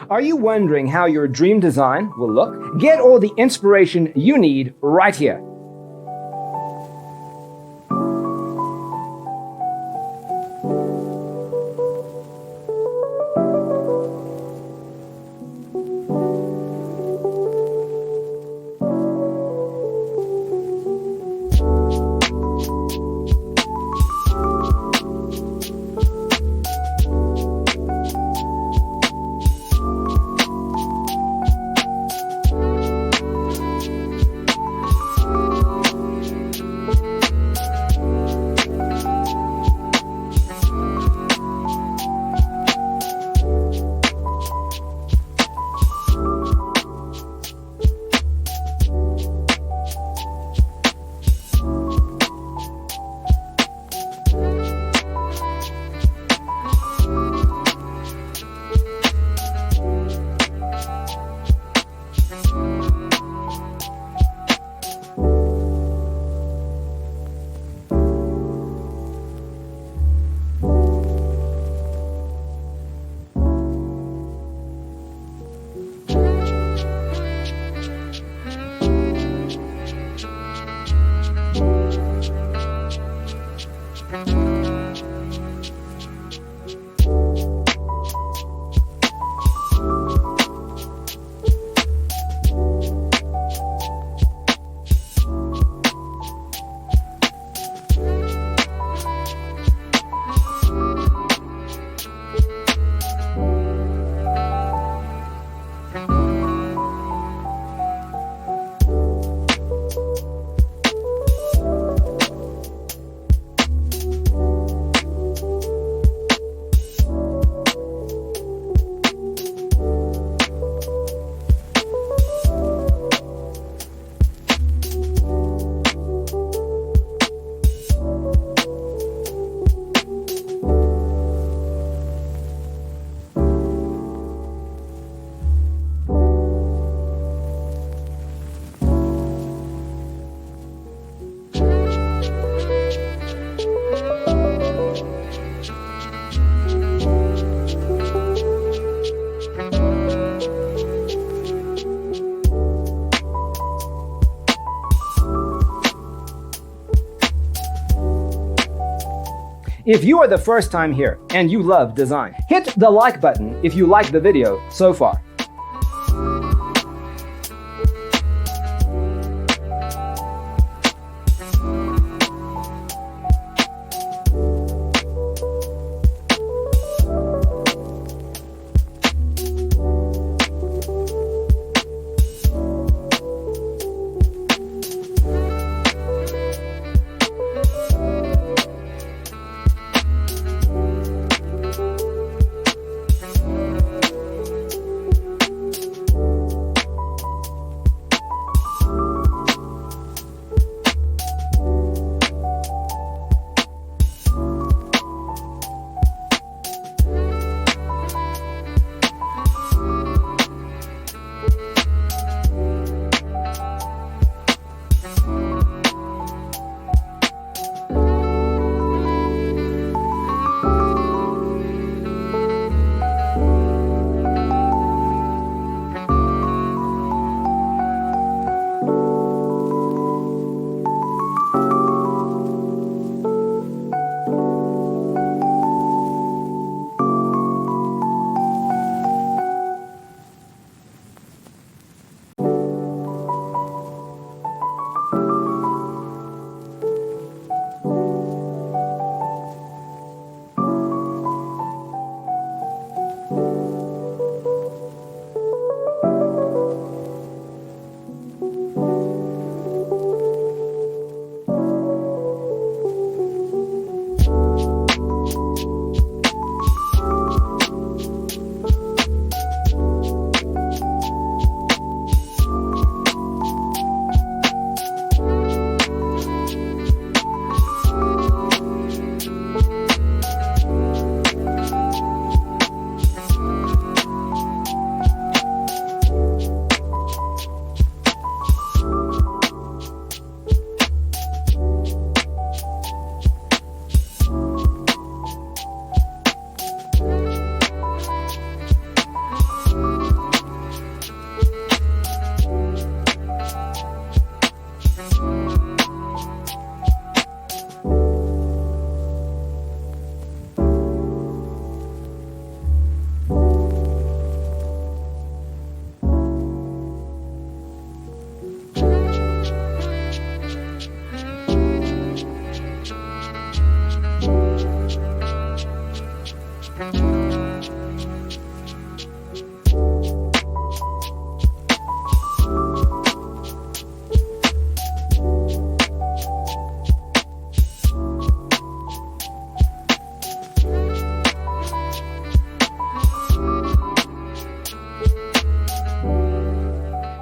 Are you wondering how your dream design will look? Get all the inspiration you need right here. If you are the first time here and you love design, hit the like button if you like the video so far.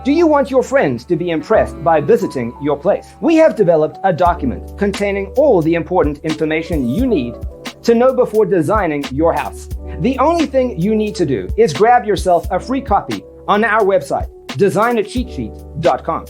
Do you want your friends to be impressed by visiting your place? We have developed a document containing all the important information you need to know before designing your house. The only thing you need to do is grab yourself a free copy on our website, designercheatsheet.com.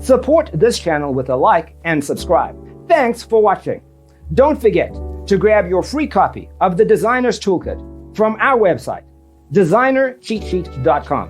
Support this channel with a like and subscribe. Thanks for watching. Don't forget to grab your free copy of the Designer's Toolkit from our website, designercheatsheet.com.